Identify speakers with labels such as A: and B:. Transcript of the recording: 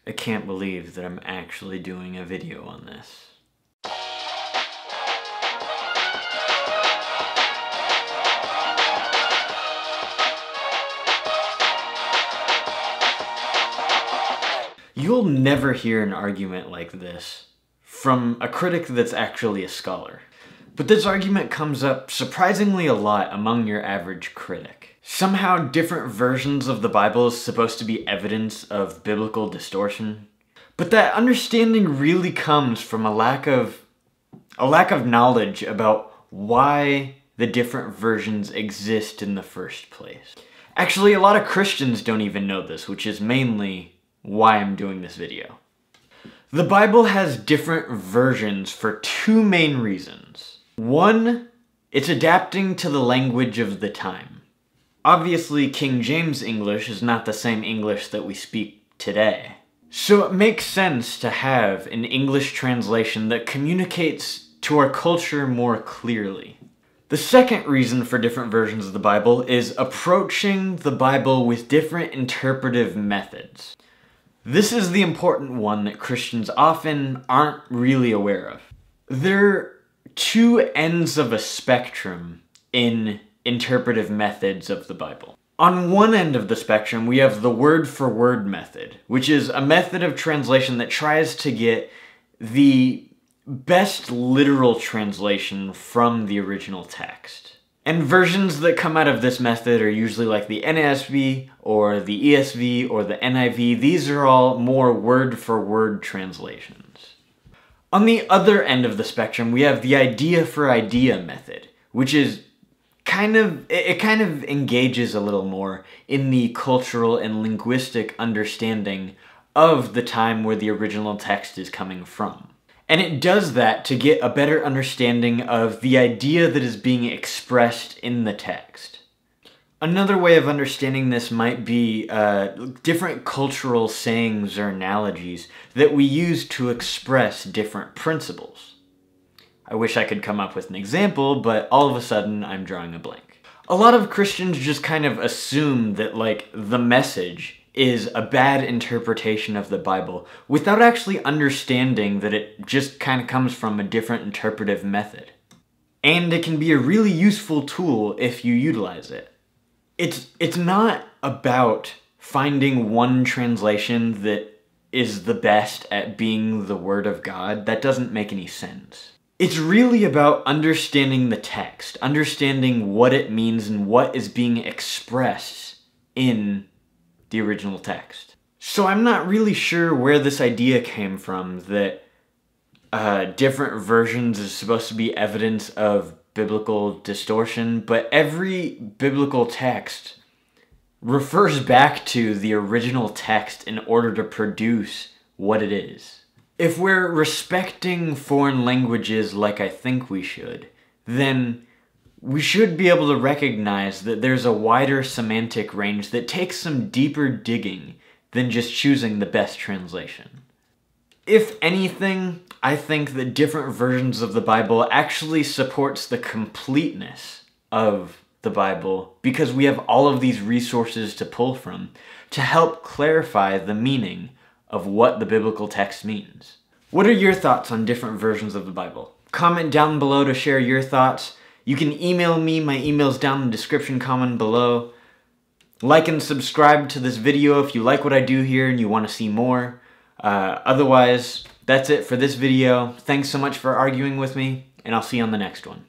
A: I can't believe that I'm actually doing a video on this. You'll never hear an argument like this from a critic that's actually a scholar. But this argument comes up surprisingly a lot among your average critic. Somehow different versions of the Bible is supposed to be evidence of biblical distortion. But that understanding really comes from a lack of knowledge about why the different versions exist in the first place. Actually, a lot of Christians don't even know this, which is mainly why I'm doing this video. The Bible has different versions for two main reasons. One, it's adapting to the language of the time. Obviously, King James English is not the same English that we speak today. So it makes sense to have an English translation that communicates to our culture more clearly. The second reason for different versions of the Bible is approaching the Bible with different interpretive methods. This is the important one that Christians often aren't really aware of. There are two ends of a spectrum in interpretive methods of the Bible. On one end of the spectrum, we have the word-for-word method, which is a method of translation that tries to get the best literal translation from the original text. And versions that come out of this method are usually like the NASB, or the ESV, or the NIV. These are all more word-for-word translations. On the other end of the spectrum, we have the idea-for-idea method, which is kind of engages a little more in the cultural and linguistic understanding of the time where the original text is coming from. And it does that to get a better understanding of the idea that is being expressed in the text. Another way of understanding this might be different cultural sayings or analogies that we use to express different principles. I wish I could come up with an example, but all of a sudden I'm drawing a blank. A lot of Christians just kind of assume that, like, the message is a bad interpretation of the Bible without actually understanding that it just kind of comes from a different interpretive method. And it can be a really useful tool if you utilize it. It's not about finding one translation that is the best at being the Word of God. That doesn't make any sense. It's really about understanding the text, understanding what it means and what is being expressed in the original text. So I'm not really sure where this idea came from that different versions is supposed to be evidence of biblical distortion, but every biblical text refers back to the original text in order to produce what it is. If we're respecting foreign languages like I think we should, then we should be able to recognize that there's a wider semantic range that takes some deeper digging than just choosing the best translation. If anything, I think that different versions of the Bible actually supports the completeness of the Bible because we have all of these resources to pull from to help clarify the meaning of what the biblical text means. What are your thoughts on different versions of the Bible? Comment down below to share your thoughts. You can email me, my email's down in the description comment below. Like and subscribe to this video if you like what I do here and you want to see more. Otherwise, that's it for this video. Thanks so much for arguing with me, and I'll see you on the next one.